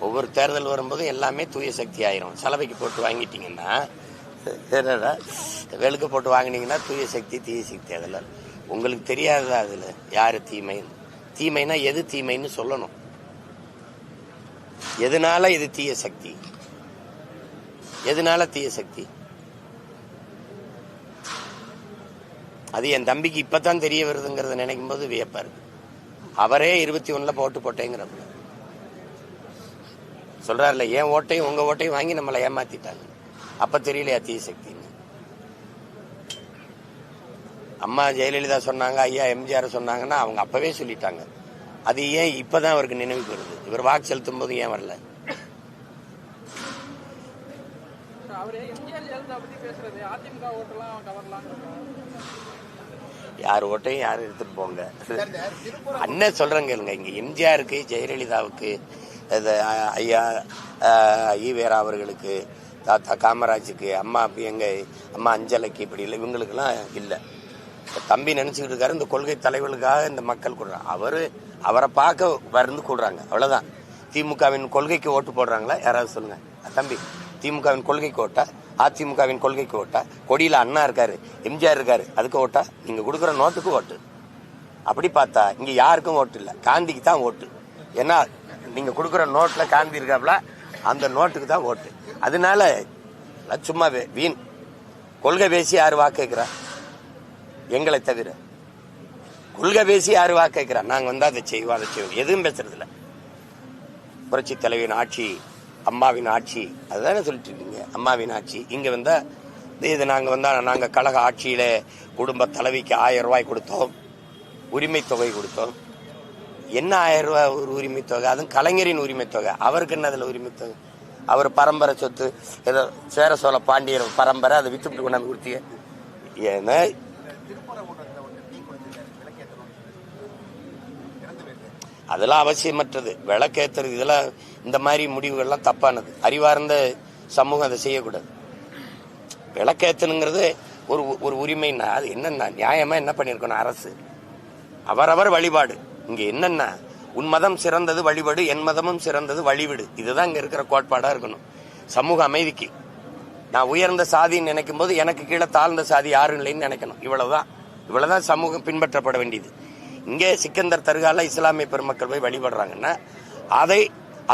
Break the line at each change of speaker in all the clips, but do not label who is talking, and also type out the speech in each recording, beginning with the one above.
ஒவ்வொரு தேர்தல் வரும்போது எல்லாமே தூய சக்தி ஆயிரும். சலவைக்கு போட்டு வாங்கிட்டீங்கன்னா, வெளுக்க போட்டு வாங்கினீங்கன்னா தூய சக்தி தீய சக்தி. அதில் உங்களுக்கு தெரியாதா அதில் யாரு தீமைன்னா எது தீமைன்னு சொல்லணும். எதனால இது தீய சக்தி, எதனால தீய சக்தி? அது என் தம்பிக்கு இப்பதான் தெரிய வருதுங்கிறத நினைக்கும் போது வியப்பா இருக்கு. அவரே 21 போட்டு போட்டேங்கிற சொல்றாருல, என் ஓட்டையும் உங்க ஓட்டையும் வாங்கி நம்மளை ஏமாத்திட்டாங்க. அப்ப தெரியலையா தீய சக்தின்னு? அம்மா ஜெயலலிதா சொன்னாங்க, ஐயா எம்ஜிஆர் சொன்னாங்கன்னா அவங்க அப்பவே சொல்லிட்டாங்க. அது ஏன் இப்பதான் அவருக்கு நினைவுக்கு வருது? இவர் வாக்கு செலுத்தும் போது ஏன் வரல? யார் ஓட்டையும் யாரும் எடுத்துட்டு போங்க. அண்ணன் சொல்றேங்க, இங்க எம்ஜிஆருக்கு, ஜெயலலிதாவுக்கு, ஐயா ஈவேரா அவர்களுக்கு, தாத்தா காமராஜுக்கு, அம்மா எங்க அம்மா அஞ்சலைக்கு, இப்படி இல்லை, இவங்களுக்கெல்லாம் இல்லை. தம்பி நினைச்சுக்கிட்டு இருக்காரு இந்த கொள்கை தலைவர்களுக்காக இந்த மக்கள் கூடுறாங்க. அவரை பார்க்க வந்து கூடுறாங்க, அவ்வளவுதான். திமுகவின் கொள்கைக்கு ஓட்டு போடுறாங்களா யாராவது சொல்லுங்க தம்பி? திமுகவின் கொள்கைக்கு ஓட்டா, அதிமுகவின் கொள்கைக்கு ஓட்டா, கொடியில அண்ணா இருக்காரு, எம்ஜிஆர் இருக்காரு, அதுக்கு ஓட்டா? நீங்க கொடுக்குற நோட்டுக்கு ஓட்டு. அப்படி பார்த்தா இங்க யாருக்கும் ஓட்டு இல்லை, காந்திக்கு தான் ஓட்டு. ஏன்னா நீங்க கொடுக்குற நோட்ல காந்தி இருக்காப்ல, அந்த நோட்டுக்கு தான் ஓட்டு. அதனால சும்மா வீண் கொள்கை பேசி யாரு வாக்கு கேட்கிறா? எங்களை தவிர கொள்கை பேசி யாரு வாக்கு கேட்கிறா? நாங்க வந்து அதை செய்வோம் அதை செய்வோம், எதுவும் பேசுறது இல்லை. புரட்சி தலைவியின் ஆட்சி, அம்மாவின் ஆட்சி, அதுதானே சொல்லிட்டு இருக்கீங்க. அம்மாவின் ஆட்சி இங்க வந்தா இது நாங்க கழக ஆட்சியில குடும்ப தலைவிக்கு 1000 ரூபாய் கொடுத்தோம், உரிமை தொகை கொடுத்தோம். என்ன 1000 ரூபாய் ஒரு உரிமை தொகை? அதுவும் கலைஞரின் உரிமை தொகை. அவருக்கு என்ன அதுல உரிமை தொகை? அவர் பரம்பரை சொத்து, ஏதோ சேர சோழ பாண்டியர் பரம்பரை, அதை வித்துட்டு கொண்டாந்து கொடுத்தீங்க. ஏன்னா அதெல்லாம் அவசியமற்றது. விளக்கேற்றுறது இதெல்லாம் இந்த மாதிரி முடிவுகள்லாம் தப்பானது. அறிவார்ந்த சமூகம் அதை செய்யக்கூடாது. விளக்கேற்றணுங்கிறது ஒரு உரிமைன்னா அது என்னன்னா நியாயமா என்ன பண்ணிருக்கணும் அரசு? அவரவர் வழிபாடு. இங்க என்னன்னா உன் மதம் சிறந்தது வழிபாடு, என் மதமும் சிறந்தது வழிவிடு. இதுதான் இங்க இருக்கிற கோட்பாடா இருக்கணும். சமூக அமைதிக்கு நான் உயர்ந்த சாதின்னு நினைக்கும் போது எனக்கு கீழே தாழ்ந்த சாதி யாரும் இல்லைன்னு நினைக்கணும். இவ்வளவுதான் சமூகம் பின்பற்றப்பட வேண்டியது. இங்கே சிக்கந்தர் தர்கால இஸ்லாமிய பெருமக்கள் போய் வழிபடுறாங்கன்னா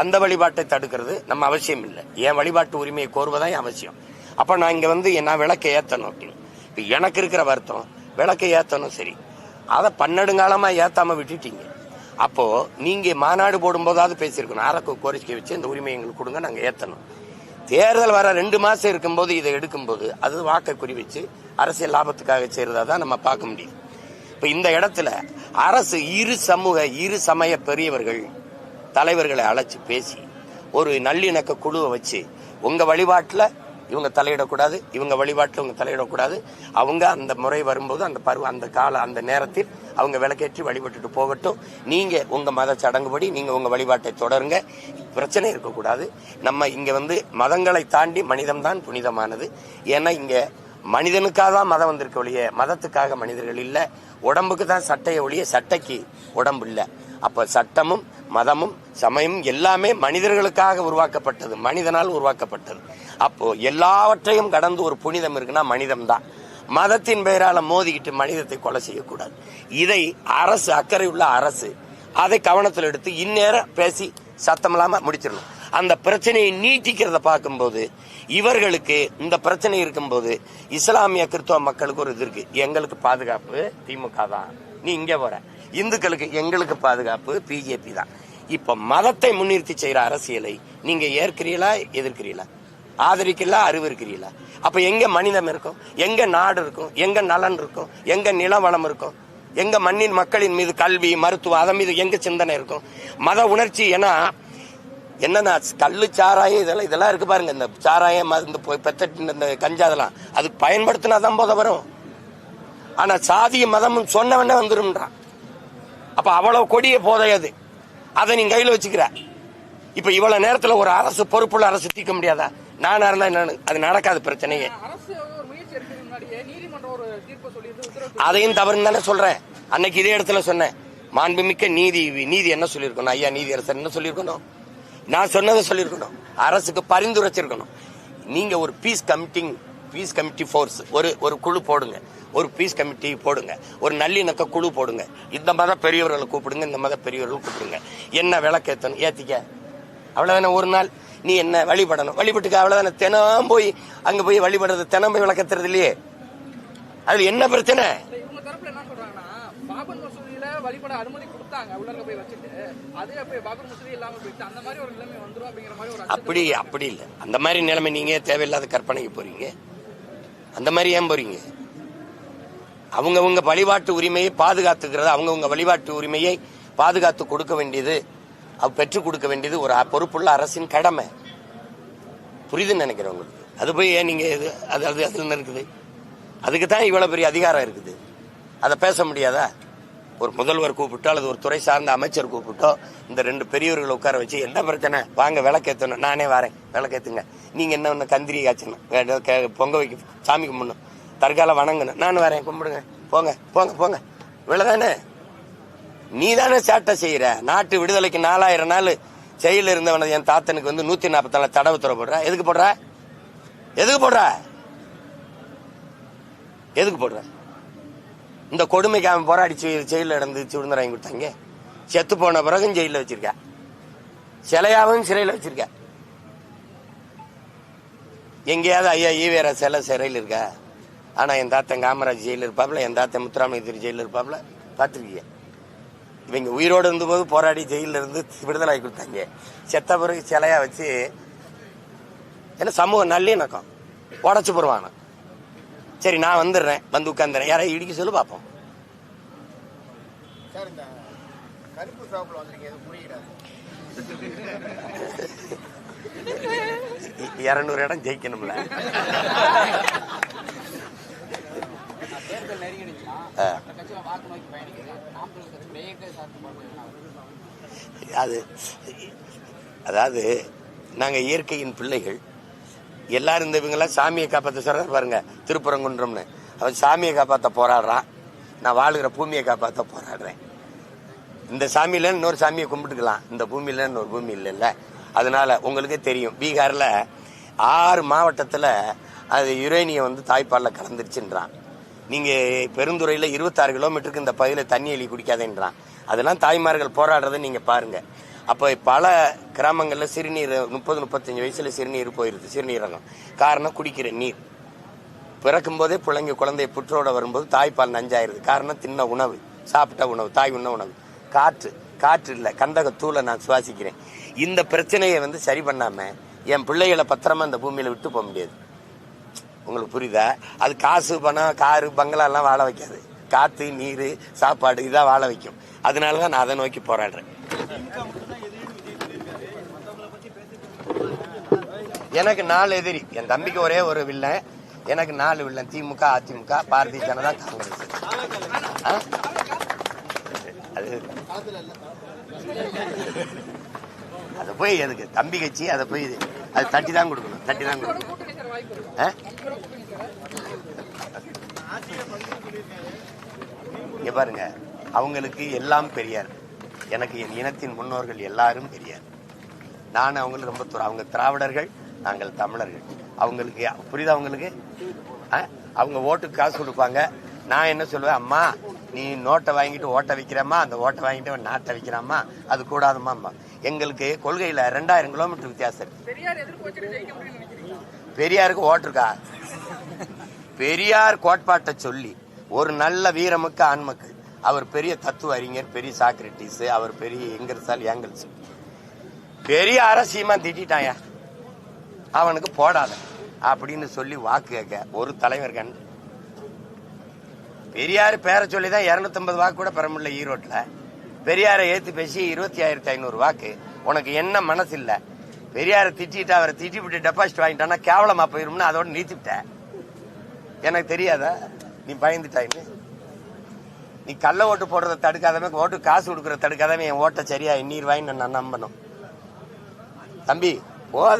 அந்த வழிபாட்டை தடுக்கிறது நம்ம அவசியம் இல்லை. என் வழிபாட்டு உரிமையை கோருவதான் அவசியம். அப்ப நான் இங்க வந்து நான் விளக்கை ஏத்தணும் அப்படின்னு இப்ப எனக்கு இருக்கிற வருத்தம், விளக்கை ஏத்தணும். சரி, அதை பன்னெடுங்காலமா ஏத்தாம விட்டுட்டீங்க. அப்போ நீங்க மாநாடு போடும்போதாவது பேசியிருக்கணும். அரசு கோரிக்கை வச்சு இந்த உரிமை எங்களுக்கு கொடுங்க, நாங்க ஏத்தணும். தேர்தல் வர 2 மாசம் இருக்கும்போது இதை எடுக்கும்போது அது வாக்கை குறி வச்சு அரசியல் லாபத்துக்காக செய்யறதா தான் நம்ம பார்க்க முடியும். இப்ப இந்த இடத்துல அரசு இரு சமய பெரியவர்கள் தலைவர்களை அழைச்சு பேசி ஒரு நல்லிணக்க குழுவை வச்சு உங்க வழிபாட்டுல இவங்க தலையிடக்கூடாது, இவங்க வழிபாட்டுல இவங்க தலையிடக்கூடாது, அவங்க அந்த முறை வரும்போது அந்த நேரத்தில் அவங்க விளக்கேற்றி வழிபட்டுட்டு போகட்டும். நீங்க உங்க மத சடங்குபடி நீங்க உங்க வழிபாட்டை தொடருங்க, பிரச்சனை இருக்கக்கூடாது. நம்ம இங்க வந்து மதங்களை தாண்டி மனிதம் தான் புனிதமானது. ஏன்னா இங்க மனிதனுக்காக தான் மதம் வந்திருக்க ஒழிய மதத்துக்காக மனிதர்கள் இல்ல. உடம்புக்கு தான் சட்டையை ஒழிய சட்டைக்கு உடம்பு இல்ல. அப்ப சட்டமும் மதமும் சமயமும் எல்லாமே மனிதர்களுக்காக உருவாக்கப்பட்டது, மனிதனால் உருவாக்கப்பட்டது. அப்போ எல்லாவற்றையும் கடந்து ஒரு புனிதம் இருக்குன்னா மனிதம் தான். மதத்தின் பெயரால மோதிக்கிட்டு மனிதத்தை கொலை செய்யக்கூடாது. இதை அரசு, அக்கறை உள்ள அரசு அதை கவனத்தில் எடுத்து இந்நேரம் பேசி சத்தம் இல்லாம முடிச்சிடணும். அந்த பிரச்சனையை நீட்டிக்கிறத பார்க்கும்போது இவர்களுக்கு இந்த பிரச்சனை இருக்கும்போது இஸ்லாமிய கிறிஸ்தவ மக்களுக்கு ஒரு இது இருக்கு. எங்களுக்கு பாதுகாப்பு திமுக தான், நீ இங்க போற. இந்துக்களுக்கு எங்களுக்கு பாதுகாப்பு பிஜேபி தான். இப்ப மதத்தை முன்னிறுத்தி செய்யற அரசியலை நீங்க ஏற்கிறீங்களா, எதிர்க்கிறீங்களா, ஆதரிக்கிறீங்களா, அறிவிருக்கிறீங்களா? அப்ப எங்க மனிதம் இருக்கும், எங்க நாடு இருக்கும், எங்க நலன் இருக்கும், எங்க நில வளம் இருக்கும், எங்க மண்ணின் மக்களின் மீது கல்வி மருத்துவம் அதன் மீது எங்க சிந்தனை இருக்கும்? மத உணர்ச்சி என்னன்னா கல்லு சாராயம் இதெல்லாம் இருக்கு பாருங்க. இந்த சாராயம் இந்த கஞ்சா அதெல்லாம் அது பயன்படுத்தினாதான் போத வரும். ஆனா சாதிய மதமும் சொன்னவனே வந்துரும்ன்றான். அப்ப அவ்வளவு கொடிய போதையாது, அதை நீங்க கையில வச்சுக்கிற. இப்ப இவ்வளவு நேரத்துல ஒரு அரசு பொறுப்புள்ள அரசு தீர்க்க முடியாதா? நானா இருந்தா அது நடக்காது பிரச்சனையே. அதையும் தவறுன்னு தானே சொல்றேன். அன்னைக்கு இதே இடத்துல சொன்னேன். மாண்புமிக்க நீதி என்ன சொல்லியிருக்கணும்? ஐயா நீதியரசர் என்ன சொல்லியிருக்கணும்? நான் சொன்னதை சொல்லியிருக்கணும், அரசுக்கு பரிந்துரைச்சிருக்கணும். நீங்க ஒரு பீஸ் கமிட்டி ஃபோர்ஸ் ஒரு குழு போடுங்க, ஒரு பீஸ் கமிட்டி போடுங்க, ஒரு நல்லிணக்க குழு போடுங்க. இந்த மத பெரியவர்களை கூப்பிடுங்க, இந்த மத பெரியவர்கள் கூப்பிடுங்க. என்ன விளக்கேற்றணும் ஏத்திக்க, அவ்வளவுதானே. ஒரு நாள் நீ என்ன வழிபடணும், வழிபட்டுக்க, அவ்வளவுதானே. தினம் போய் அங்க போய் வழிபடுறது, தினம் போய் விளக்கத்துறது இல்லையே. அதுல என்ன பிரச்சனை?
வழிபட அனுமதி கொடுத்தாங்க, உள்ளங்க போய் வச்சிட்டு அதே போய் பாபர் மசூதி இல்லாம போயிட்டு அந்த மாதிரி ஒரு நிலைமை வந்துரும் அப்படிங்கிற மாதிரி ஒரு
அப்படி இல்ல. அந்த மாதிரி நிலைமை நீங்க தேவையில்லாத கற்பனைக்கு போறீங்க. அந்த மாதிரி ஏன் போறீங்க? அவங்கவுங்க வழிபாட்டு உரிமையை பாதுகாத்துக்கிறது, அவங்கவுங்க வழிபாட்டு உரிமையை பாதுகாத்து கொடுக்க வேண்டியது, பெற்றுக் கொடுக்க வேண்டியது ஒரு பொறுப்புள்ள அரசின் கடமை. புரியுதுன்னு நினைக்கிறேன் உங்களுக்கு. அது போய் ஏன் நீங்க அது அதுல இருக்குது? அதுக்கு தான் இவ்வளவு பெரிய அதிகாரம் இருக்குது. அதை பேச முடியாதா? ஒரு முதல்வர் கூப்பிட்டோ அல்லது ஒரு துறை சார்ந்த அமைச்சர் கூப்பிட்டோ இந்த ரெண்டு பெரியவர்களை உட்கார வச்சு என்ன பிரச்சனை, வாங்க விளக்கேற்றணும், நானே வரேன் விளக்கேற்றுங்க, நீங்க என்ன ஒன்று கந்திரி காய்ச்சணும், பொங்க வைக்க, சாமி கும்பிடணும், தற்கால வணங்கணும், நான் வரேன் கும்பிடுங்க, போங்க போங்க போங்க, இவ்வளவுதானே. நீ தானே சேட்டை செய்யற. நாட்டு விடுதலைக்கு 4000 நாள் செயல இருந்தவன என் தாத்தனுக்கு 144 தடவை துறை போடுற. எதுக்கு போடுற? இந்த கொடுமைக்கு அவன் போராடி ஜெயில இருந்து சுதந்திரம் வாங்கி கொடுத்தாங்க. செத்து போன பிறகும் ஜெயில வச்சிருக்க, சிலையாவும் சிறையில் வச்சிருக்க. எங்கேயாவது ஐயா ஈவேரா சிறையில் இருக்கா? ஆனா என் தாத்தன் காமராஜ் ஜெயில இருப்பாப்ல, என் தாத்தன் முத்துராமலிங்க ஜெயில இருப்பாப்ல, பார்த்துருக்கீங்க. இவங்க உயிரோடு இருந்தபோது போராடி ஜெயில இருந்து விடுதலை ஆகி கொடுத்தாங்க. செத்த பிறகு சிலையா வச்சு என்ன சமூக நல்லிணக்கம் உடச்சு போடுவாங்க. சரி நான் வந்துடுறேன், வந்து உட்காந்துறேன், யாரையும் இடிக்க சொல்லு பார்ப்போம். 200 இடம் ஜெயிக்கணும்ல. அதாவது நாங்க இயற்கையின் பிள்ளைகள் எல்லாரும். இந்த இவங்கெல்லாம் சாமியை காப்பாற்ற சொல்ற பாருங்க, திருப்பரங்குன்றம்னு அவன் சாமியை காப்பாற்ற போராடுறான், நான் வாழுகிற பூமியை காப்பாற்ற போராடுறேன். இந்த சாமியில இன்னொரு சாமியை கும்பிட்டுக்கலாம், இந்த பூமியில இன்னொரு பூமி இல்லைல்ல. அதனால உங்களுக்கே தெரியும், பீகார்ல 6 மாவட்டத்துல அது யுரேனியம் தாய்ப்பால்ல கலந்துருச்சுன்றான். நீங்க பெருந்துறையில 26 கிலோமீட்டருக்கு இந்த பகுதியில தண்ணி எலி குடிக்காதேன்றான். அதெல்லாம் தாய்மார்கள் போராடுறதை நீங்க பாருங்க. அப்ப பல கிராமங்கள்ல சிறுநீர் 30-35 வயசுல சிறுநீர் போயிருது, சிறுநீரகம். காரணம் குடிக்கிற நீர். பிறக்கும் போதே பிள்ளைங்க குழந்தைய புற்றோட வரும்போது தாய்ப்பால் நஞ்சாயிருது. காரணம் தின்ன உணவு, சாப்பிட்ட உணவு, தாய் உண்ண உணவு. காற்று இல்ல, கந்தகத்தூளை நான் சுவாசிக்கிறேன். இந்த பிரச்சனையை சரி பண்ணாம என் பிள்ளைகளை பத்திரமா இந்த பூமியில விட்டு போக முடியாது. உங்களுக்கு புரியுதா? அது காசு, பணம், காரு, பங்களா எல்லாம் வாழ வைக்காது. காத்து, நீர், சாப்பாடு இதான் வாழ வைக்கும். அதனாலதான் நான் அதை நோக்கி போராடுறேன். எனக்கு 4 எதிரி. என் தம்பிக்கு ஒரே ஒரு வில்லன், எனக்கு 4 வில்லன். திமுக, அதிமுக, பாரதிய ஜனதா, காங்கிரஸ். அது போய் எதுக்கு தம்பி கட்சி? அதை போய் அது தட்டி தான் கொடுக்கணும். இங்க பாருங்க, அவங்களுக்கு எல்லாம் பெரியார், எனக்கு என் இனத்தின் முன்னோர்கள் எல்லாரும் பெரியார். நான் அவங்களுக்கு ரொம்ப தூரம். அவங்க திராவிடர்கள், நாங்கள் தமிழர்கள். அவங்களுக்கு புரியுதா? அவங்களுக்கு அவங்க ஓட்டுக்கு காசு கொடுப்பாங்க. நான் என்ன சொல்லுவேன், அம்மா நீ நோட்டை வாங்கிட்டு ஓட்டை வைக்கிறம்மா, அந்த ஓட்டை வாங்கிட்டு நாட்டை வைக்கிறாம்மா, அது கூடாதுமா. எங்களுக்கு கொள்கையில 2000 கிலோமீட்டர் வித்தியாசம் இருக்கு. பெரியாருக்கு ஓட்டுருக்கா? பெரியார் கோட்பாட்டை சொல்லி ஒரு நல்ல வீரமுக்கு ஆண்மக்கள். அவர் பெரிய தத்துவ அறிஞர், பெரிய சாக்ரட்டிஸ், அவர் பெரிய ஏங்கல்ஸ். பெரிய அரசியமா திட்டாயா, அவனுக்கு போடாத அப்படின்னு சொல்லி வாக்கு கேட்க ஒரு தலைவர் கண்டு. பெரியார் பேரை சொல்லிதான் 250 வாக்கு கூட பெற முடியல ஈரோட்ல. பெரியாரை ஏத்து பேசி 25,500 வாக்கு. உனக்கு என்ன மனசு இல்ல? பெரியாரை திட்டிட்டு அவரை திட்டி விட்டு டெபாசிட் வாங்கிட்டானா கேவலமா போயிரும்னு அதோட நீத்திவிட்ட. எனக்கு தெரியாதா நீ பயந்துட்டாயின்னு? நீ கள்ள ஓட்டு போடுறத தடுக்காதமே, ஓட்டு காசு கொடுக்கறத தடுக்காதமே, என் ஓட்டை சரியா எண்ணீர் வாங்கி நான் நம்பணும். தம்பி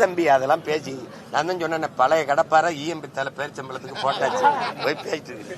தம்பி அதெல்லாம் பேசி நான் தான் சொன்னேன், பழைய கடப்பார இஎம்பி தலை பேர் சம்பளத்துக்கு போட்டாச்சு போய் பேசிட்டு இருக்கு.